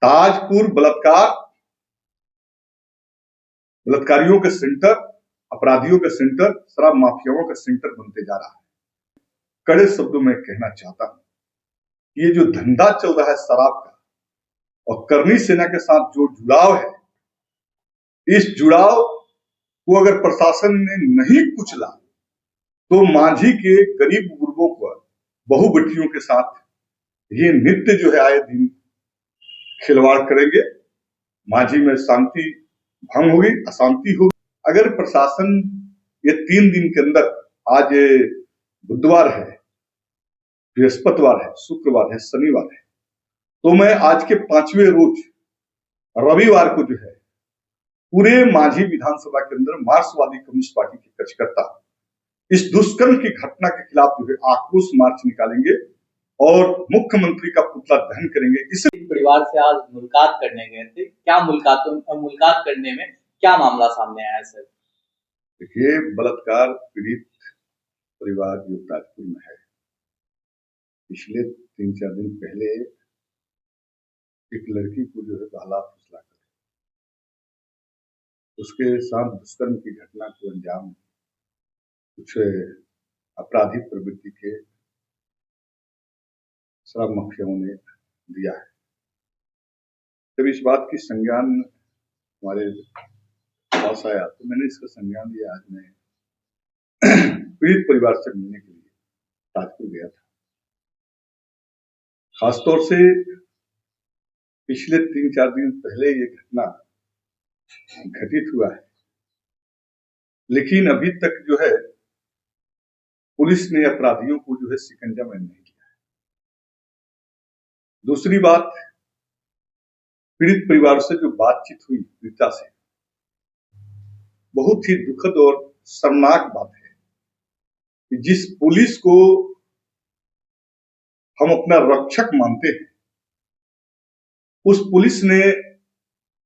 ताजपुर बलात्कारियों के सेंटर, अपराधियों के सेंटर, शराब माफियाओं का सेंटर बनते जा रहा है। कड़े शब्दों में कहना चाहता हूं, ये जो धंधा चल रहा है शराब का और करनी सेना के साथ जो जुड़ाव है, इस जुड़ाव को अगर प्रशासन ने नहीं कुचला तो मांझी के गरीब गुरबों पर बहु बेटियों के साथ ये नित्य जो है आए दिन खिलवाड़ करेंगे। मांझी में शांति भंग होगी, अशांति होगी। अगर प्रशासन ये 3 दिन के अंदर, आज बुधवार है, बृहस्पतिवार है, शुक्रवार है, शनिवार है, तो मैं आज के 5वें रोज रविवार को जो है पूरे मांझी विधानसभा के अंदर मार्क्सवादी कम्युनिस्ट पार्टी के कार्यकर्ता इस दुष्कर्म की घटना के खिलाफ जो है आक्रोश मार्च निकालेंगे और मुख्यमंत्री का पुतला दहन करेंगे। इस परिवार से आज मुलाकात करने गए थे, क्या मुलाकात करने में क्या मामला सामने आया सर? देखिए, बलात्कार पीड़ित परिवार जो ताजपुर में है, पिछले 3-4 दिन पहले एक लड़की को जो है बहला फुसला कर उसके साथ दुष्कर्म की घटना को अंजाम कुछ आपराधिक प्रवृत्ति के शराब माफियाओं ने दिया है। जब इस बात की संज्ञान हमारे पास आया तो मैंने इसका संज्ञान लिया। आज मैं पीड़ित परिवार से मिलने के लिए ताजपुर गया था। खासतौर से पिछले 3-4 दिन पहले ये घटना घटित हुआ है, लेकिन अभी तक जो है पुलिस ने अपराधियों को जो है शिकंजा में नहीं किया है। दूसरी बात, पीड़ित परिवार से जो बातचीत हुई पीड़िता से, बहुत ही दुखद और शर्मनाक बात है कि जिस पुलिस को हम अपना रक्षक मानते हैं, उस पुलिस ने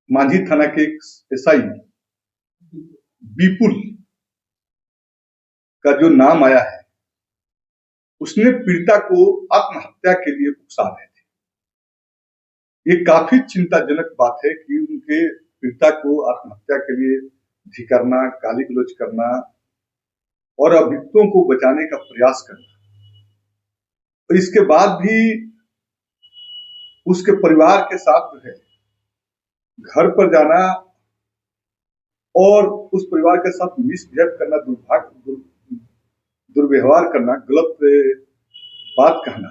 मांझी थाना के एसआई विपुल का जो नाम आया है, उसने पीड़िता को आत्महत्या के लिए उकसा रहे थे। ये काफी चिंताजनक बात है कि उनके पीड़िता को आत्महत्या के लिए धिक्कारना, गाली गलौज करना और अभियुक्तों को बचाने का प्रयास करना, और इसके बाद भी उसके परिवार के साथ जो है घर पर जाना और उस परिवार के साथ मिसबिहेव करना, दुर्व्यवहार करना, गलत बात कहना,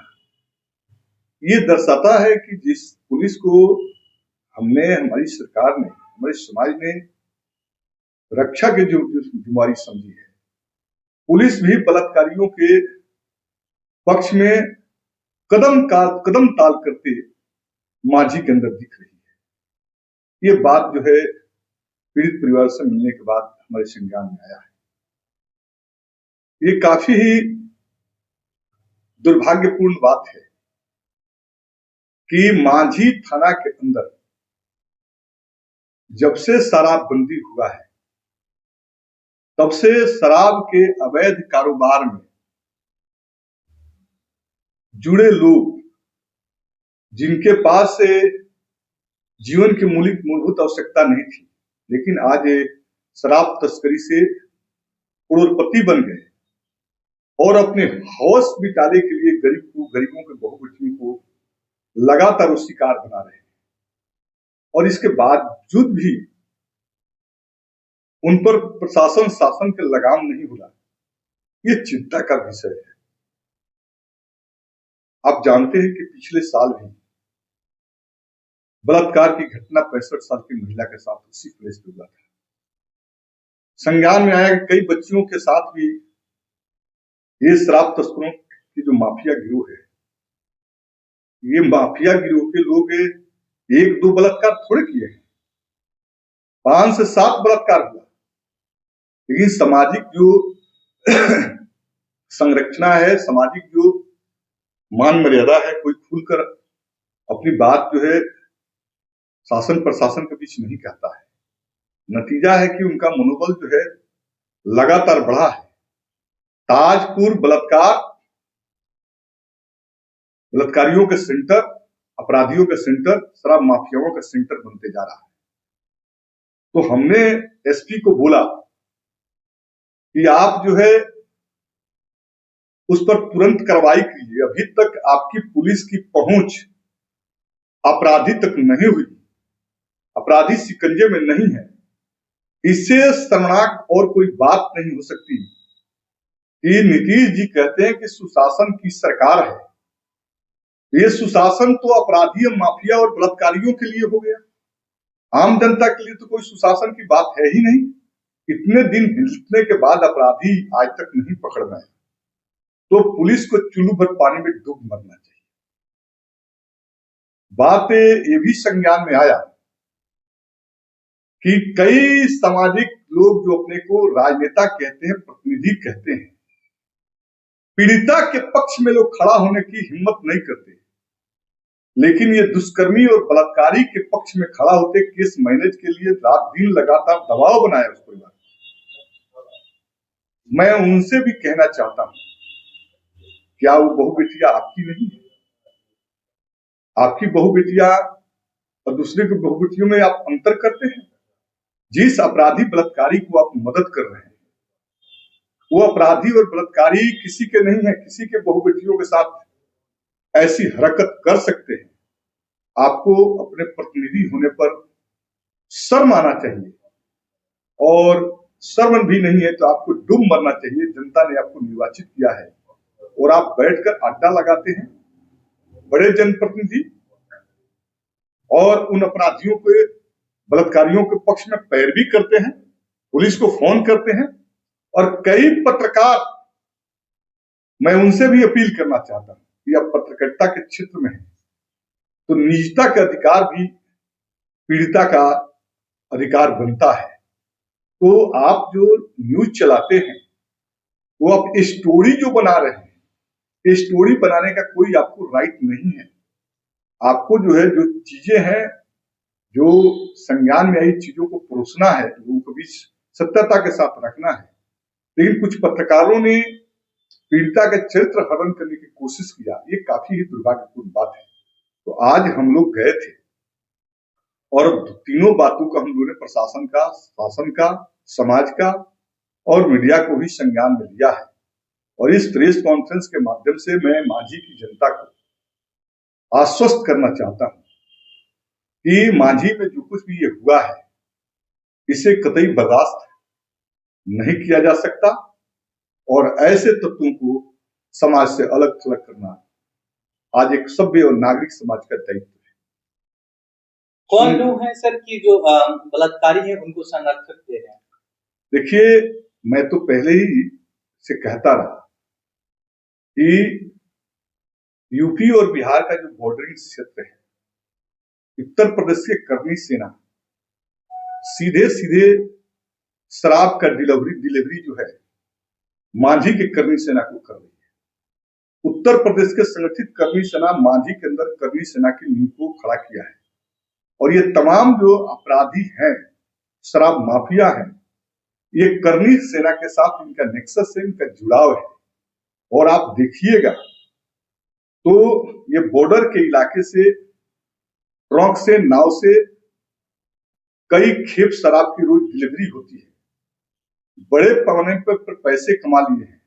ये दर्शाता है कि जिस पुलिस को हमने, हमारी सरकार ने, हमारे समाज ने रक्षा की जो जिम्मेदारी समझी है, पुलिस भी बलात्कारियों के पक्ष में कदम ताल करते मांझी के अंदर दिख रही है। ये बात जो है पीड़ित परिवार से मिलने के बाद हमारे संज्ञान में आया है। ये काफी ही दुर्भाग्यपूर्ण बात है कि मांझी थाना के अंदर जब से शराबबंदी हुआ है, तब से शराब के अवैध कारोबार में जुड़े लोग, जिनके पास से जीवन की मूलभूत आवश्यकता नहीं थी, लेकिन आज शराब तस्करी से करोड़पति बन गए और अपने हौस मिटाने के लिए गरीबों के बहुबेटियों को लगातार वो शिकार बना रहे हैं, और इसके बावजूद भी उन पर प्रशासन शासन के लगाम नहीं हो रहा। ये चिंता का विषय है। आप जानते हैं कि पिछले साल भी बलात्कार की घटना 65 साल की महिला के साथ उसी प्लेस पे हुआ था। संज्ञान में आया कि कई बच्चियों के साथ भी ये शराब तस्करों की जो माफिया गिरोह है, ये माफिया गिरोह के लोग 1-2 बलात्कार थोड़े किए हैं, 5 से 7 बलात्कार हुआ। लेकिन सामाजिक जो संरचना है, सामाजिक जो मान मर्यादा है, कोई खुलकर अपनी बात जो है शासन प्रशासन के बीच नहीं कहता है। नतीजा है कि उनका मनोबल जो है लगातार बढ़ा है। ताजपुर बलात्कारियों के सेंटर, अपराधियों का सेंटर, शराब माफियाओं का सेंटर बनते जा रहा है। तो हमने एसपी को बोला कि आप जो है उस पर तुरंत कार्रवाई कीजिए। अभी तक आपकी पुलिस की पहुंच अपराधी तक नहीं हुई, अपराधी शिकंजे में नहीं है। इससे शर्मनाक और कोई बात नहीं हो सकती कि नीतीश जी कहते हैं कि सुशासन की सरकार है। ये सुशासन तो अपराधी, माफिया और बलात्कारियों के लिए हो गया, आम जनता के लिए तो कोई सुशासन की बात है ही नहीं। इतने दिन बीतने के बाद अपराधी आज तक नहीं पकड़ में आए, तो पुलिस को चुल्लू भर पानी में डूब मरना चाहिए। बात ये भी संज्ञान में आया कि कई सामाजिक लोग जो अपने को राजनेता कहते हैं, प्रतिनिधि कहते हैं, पीड़िता के पक्ष में लोग खड़ा होने की हिम्मत नहीं करते, लेकिन ये दुष्कर्मी और बलात्कारी के पक्ष में खड़ा होते, केस मैनेज के लिए रात दिन लगातार दबाव बनाया उस परिवार। मैं उनसे भी कहना चाहता हूं, क्या वो बहु बेटियां आपकी नहीं है? आपकी बहु बेटियां और दूसरे की बहु बेटियों में आप अंतर करते हैं? जिस अपराधी बलात्कारी को आप मदद कर रहे हैं, वो अपराधी और बलात्कारी किसी के नहीं है, किसी के बहु बेटियों के साथ ऐसी हरकत कर सकते हैं। आपको अपने प्रतिनिधि होने पर शर्म आना चाहिए, और शर्म भी नहीं है तो आपको डूब मरना चाहिए। जनता ने आपको निर्वाचित किया है और आप बैठकर अड्डा लगाते हैं, बड़े जनप्रतिनिधि, और उन अपराधियों के, बलात्कारियों के पक्ष में पैरवी करते हैं, पुलिस को फोन करते हैं। और कई पत्रकार, मैं उनसे भी अपील करना चाहता हूं कि अब पत्रकारिता के क्षेत्र में है तो निजता का अधिकार भी पीड़िता का अधिकार बनता है। तो आप जो न्यूज चलाते हैं, वो आप स्टोरी जो बना रहे हैं, ये स्टोरी बनाने का कोई आपको राइट नहीं है। आपको जो है, जो चीजें हैं, जो संज्ञान में आई चीजों को परोसना है, लोगों को बीच सत्यता के साथ रखना है। लेकिन कुछ पत्रकारों ने पीड़िता का चरित्र हरण करने की कोशिश किया, ये काफी ही दुर्भाग्यपूर्ण बात है। तो आज हम लोग गए थे और तीनों बातों का हम लोगों ने प्रशासन का, शासन का, समाज का और मीडिया को भी संज्ञान में लिया है। और इस प्रेस कॉन्फ्रेंस के माध्यम से मैं मांझी की जनता को आश्वस्त करना चाहता हूं कि मांझी में जो कुछ भी ये हुआ है, इसे कतई बर्दाश्त नहीं किया जा सकता, और ऐसे तत्वों को समाज से अलग थलग करना आज एक सभ्य और नागरिक समाज का दायित्व है। कौन लोग हैं सर कि जो बलात्कारी हैं उनको संरक्षक दे रहे हैं? देखिए, मैं तो पहले ही से कहता रहा कि यूपी और बिहार का जो बॉर्डरिंग क्षेत्र है, उत्तर प्रदेश के करनी सेना सीधे सीधे शराब का डिलीवरी जो है मांझी के करनी सेना को कर रही है। उत्तर प्रदेश के संगठित करनी सेना मांझी के अंदर करनी सेना की नींव को खड़ा किया है, और ये तमाम जो अपराधी हैं, शराब माफिया हैं, ये करनी सेना के साथ इनका नेक्सस है, इनका जुड़ाव है। और आप देखिएगा तो ये बॉर्डर के इलाके से ट्रक से, नाव से कई खेप शराब की रोज डिलीवरी होती है। बड़े पैमाने पर पैसे कमा लिए हैं,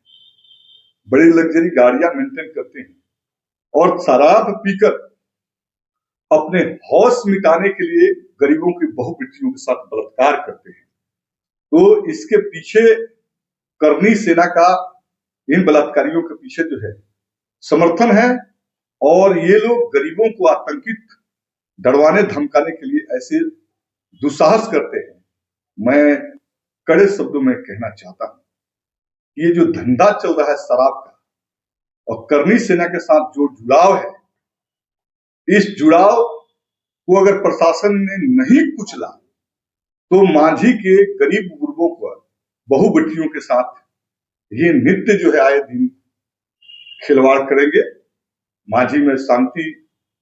बड़ी लग्जरी गाड़ियां मेंटेन करते हैं, और शराब पीकर अपने हौस मिटाने के लिए गरीबों की बहु बेटियों के साथ बलात्कार करते हैं। तो इसके पीछे करनी सेना का, इन बलात्कारियों के पीछे जो है समर्थन है, और ये लोग गरीबों को आतंकित, डरवाने धमकाने के लिए ऐसे दुस्साहस करते हैं। मैं कड़े शब्दों में कहना चाहता हूं, ये जो धंधा चल रहा है शराब का, और करनी सेना के साथ जो जुड़ाव है, इस जुड़ाव को अगर प्रशासन ने नहीं कुचला तो मांझी के गरीब गुरबों को, बहु बेटियों के साथ ये नित्य जो है आए दिन खिलवाड़ करेंगे। मांझी में शांति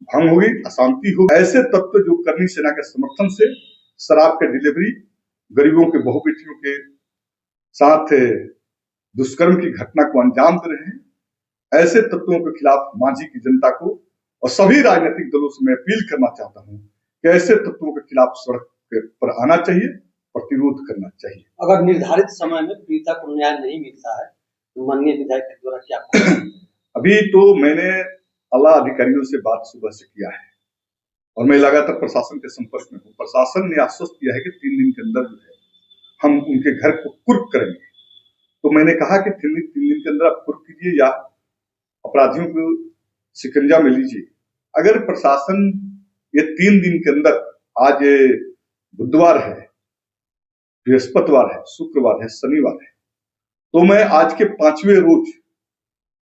भंग होगी, अशांति होगी। ऐसे तत्व जो करनी सेना के समर्थन से शराब के डिलीवरी, गरीबों के बहु बेटियों के साथ दुष्कर्म की घटना को अंजाम दे रहे हैं, ऐसे तत्वों के खिलाफ मांझी की जनता को और सभी राजनीतिक दलों से मैं अपील करना चाहता हूं कि ऐसे तत्वों के खिलाफ सड़क पर आना चाहिए, प्रतिरोध करना चाहिए। अगर निर्धारित समय में पीड़िता को न्याय नहीं मिलता है तो माननीय विधायक के द्वारा क्या करें? अभी तो मैंने आला अधिकारियों से बात सुबह से किया है और मैं लगातार प्रशासन के संपर्क में हूँ। प्रशासन ने आश्वस्त किया है कि 3 दिन के अंदर जो है हम उनके घर को कुर्क करेंगे। तो मैंने कहा कि 3 दिन के अंदर आप कुर्क कीजिए या अपराधियों को शिकंजा में लीजिए। अगर प्रशासन ये 3 दिन के अंदर, आज बुधवार है, बृहस्पतिवार है, शुक्रवार है, शनिवार है, तो मैं आज के 5वें रोज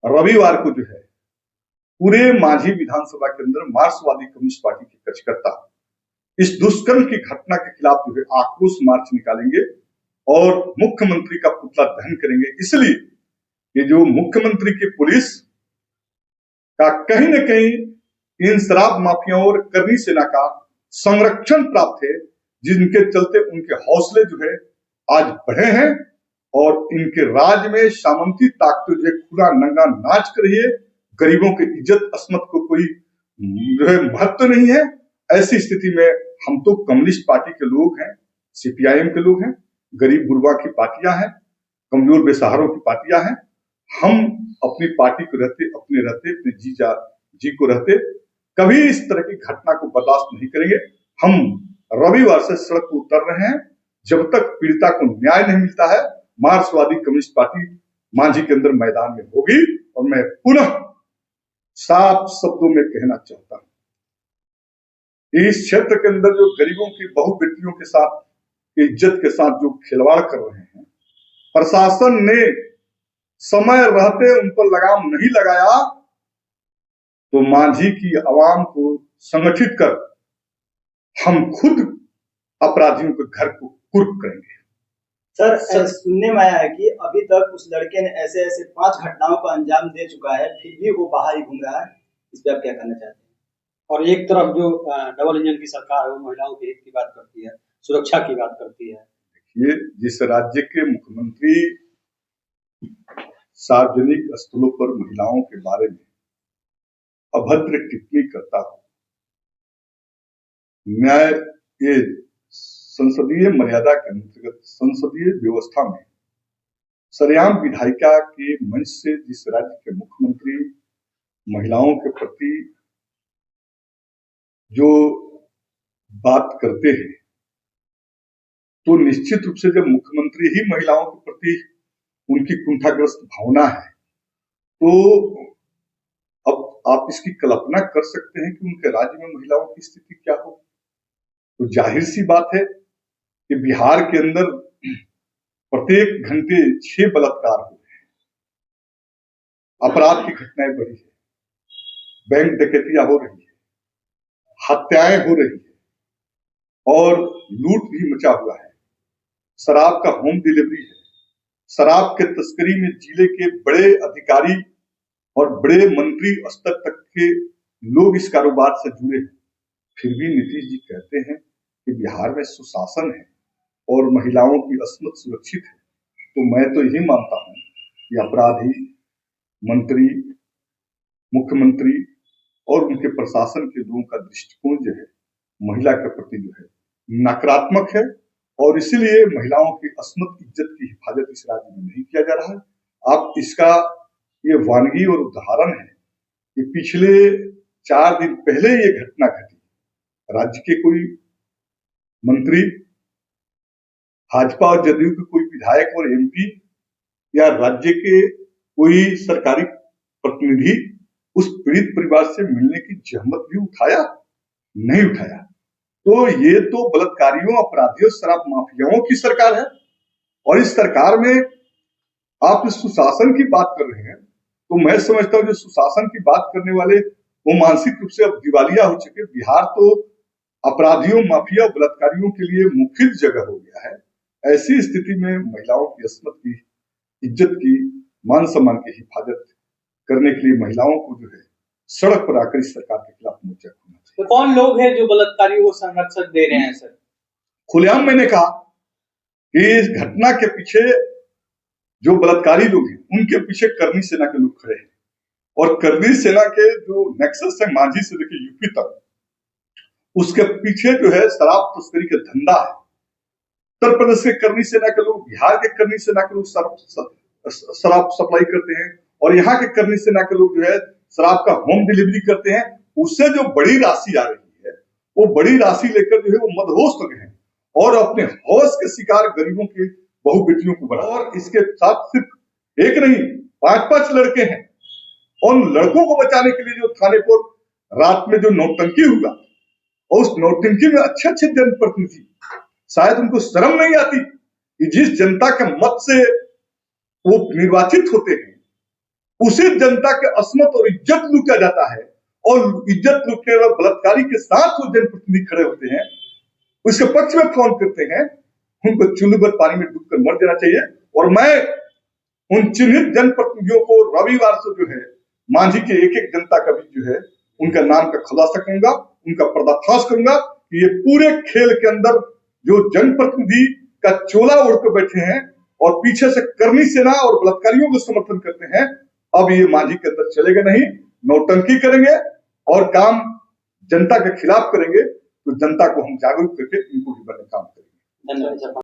रविवार को जो है पूरे मांझी विधानसभा के अंदर मार्क्सवादी कम्युनिस्ट पार्टी के कार्यकर्ता इस दुष्कर्म की घटना के खिलाफ जो है आक्रोश मार्च निकालेंगे और मुख्यमंत्री का पुतला दहन करेंगे। इसलिए ये जो मुख्यमंत्री की पुलिस का कहीं न कहीं इन शराब माफियाओं और करनी सेना का संरक्षण प्राप्त है, जिनके चलते उनके हौसले जो है आज बढ़े हैं और इनके राज्य में सामंती ताकत जो है खुला नंगा नाच कर रही है। गरीबों की इज्जत अस्मत को कोई जो है महत्व नहीं है। ऐसी स्थिति में हम तो कम्युनिस्ट पार्टी के लोग हैं, सीपीआईएम के लोग हैं, गरीब गुरबा की पार्टियां हैं, कमजोर बेसहारों की पार्टियां हैं। हम अपनी पार्टी को रहते, अपने जी को रहते कभी इस तरह की घटना को बर्दाश्त नहीं करेंगे। हम रविवार से सड़क पर उतर रहे हैं। जब तक पीड़िता को न्याय नहीं मिलता है, मार्क्सवादी कम्युनिस्ट पार्टी मांझी के अंदर मैदान में होगी। और मैं पुनः साफ शब्दों में कहना चाहता हूं, इस क्षेत्र के अंदर जो गरीबों की बहु बेटियों के साथ, इज्जत के साथ जो खिलवाड़ कर रहे हैं, प्रशासन ने समय रहते उन पर लगाम नहीं लगाया तो मांझी की आवाम को संगठित कर हम खुद अपराधियों के घर को कुर्क करेंगे। सर, सुनने में आया है कि अभी तक उस लड़के ने ऐसे 5 घटनाओं को अंजाम दे चुका है, फिर भी वो बाहर ही घूम रहा है। इस पे आप क्या कहना चाहते हैं? और एक तरफ जो डबल इंजन की सरकार है वो महिलाओं के हित की बात करती है, सुरक्षा की बात करती है। देखिए, जिस राज्य के मुख्यमंत्री सार्वजनिक स्थलों पर महिलाओं के बारे में अभद्र टिप्पणी करता हो, न्याय ये संसदीय मर्यादा के अंतर्गत संसदीय व्यवस्था में सरेआम विधायिका के मंच से जिस राज्य के मुख्यमंत्री महिलाओं के प्रति जो बात करते हैं, तो निश्चित रूप से जब मुख्यमंत्री ही महिलाओं के प्रति उनकी कुंठाग्रस्त भावना है, तो अब आप इसकी कल्पना कर सकते हैं कि उनके राज्य में महिलाओं की स्थिति क्या हो। तो जाहिर सी बात है कि बिहार के अंदर प्रत्येक घंटे 6 बलात्कार हो रहे हैं, अपराध की घटनाएं बढ़ी है, बैंक डकैतियां हो रही है, हत्याएं हो रही है और लूट भी मचा हुआ है। शराब का होम डिलीवरी है। शराब के तस्करी में जिले के बड़े अधिकारी और बड़े मंत्री स्तर तक के लोग इस कारोबार से जुड़े हैं। फिर भी नीतीश जी कहते हैं कि बिहार में सुशासन है और महिलाओं की अस्मत सुरक्षित है। तो मैं तो यही मानता हूं कि अपराधी, मंत्री, मुख्यमंत्री और उनके प्रशासन के लोगों का दृष्टिकोण जो है महिला के प्रति जो है नकारात्मक है और इसीलिए महिलाओं की अस्मत इज्जत की हिफाजत इस राज्य में नहीं किया जा रहा है। आप इसका ये वानगी और उदाहरण है कि पिछले 4 दिन पहले ये घटना घटी। राज्य के कोई मंत्री, भाजपा और जदयू के कोई विधायक और एमपी या राज्य के कोई सरकारी प्रतिनिधि उस पीड़ित परिवार से मिलने की जहमत भी नहीं उठाया। तो ये तो बलात्कारियों, अपराधियों, शराब माफियाओं की सरकार है और इस सरकार में आप सुशासन की बात कर रहे हैं। तो मैं समझता हूँ जो सुशासन की बात करने वाले वो मानसिक रूप से अब दिवालिया हो चुके। बिहार तो अपराधियों, माफिया, बलात्कारियों के लिए मुख्य जगह हो गया है। ऐसी स्थिति में महिलाओं की अस्मत की, इज्जत की, मान सम्मान की हिफाजत करने के लिए महिलाओं को जो है सड़क पर आकर इस सरकार के खिलाफ मोर्चा खोलना चाहिए। तो कौन लोग हैं जो बलात्कारियों को संरक्षण दे रहे हैं सर? खुलेआम मैंने कहा कि इस घटना के पीछे जो बलात्कारी लोग हैं उनके पीछे करनी सेना के लोग खड़े हैं। और करनी सेना के जो नेक्सस है मांझी से लेकर यूपी तक, उसके पीछे जो है शराब तस्करी का धंधा है। उत्तर प्रदेश के करनी सेना के लोग, बिहार के करनी सेना के लोग शराब सप्लाई करते हैं, और यहाँ के करनी सेना के लोग जो है शराब का होम डिलीवरी करते हैं। उससे जो बड़ी राशि आ रही है, वो बड़ी राशि लेकर जो है वो मदहोश हो गए हैं और अपने हौस के शिकार गरीबों की बहु बेटियों को बना। और इसके साथ सिर्फ एक नहीं, 5-5 लड़के हैं। उन लड़कों को बचाने के लिए जो थाने पर रात में जो नौटंकी हुआ, और उस नौटंकी में अच्छे जनप्रतिनिधि, शायद उनको शर्म नहीं आती कि जिस जनता के मत से वो निर्वाचित होते हैं, उसी जनता के अस्मत और इज्जत लूटा जाता है, और इज्जत लूटने वाले बलात्कारी के साथ वो जनप्रतिनिधि खड़े होते हैं, उसके पक्ष में फोन करते हैं। उनको चुल्लू पर पानी में डूबकर मर जाना चाहिए। और मैं उन चिन्हित जनप्रतिनिधियों को रविवार से जो है मांझी के एक जनता का भी जो है उनका नाम का खुलासा करूंगा, उनका पर्दाफाश करूंगा कि ये पूरे खेल के अंदर जो जनप्रतिनिधि का चोला ओढ़ कर बैठे हैं और पीछे से करनी सेना और बलात्कारियों को समर्थन करते हैं, अब ये मांझी के अंदर चलेगा नहीं। नौटंकी करेंगे और काम जनता के खिलाफ करेंगे, तो जनता को हम जागरूक करके इनको भी बड़े काम करेंगे। धन्यवाद।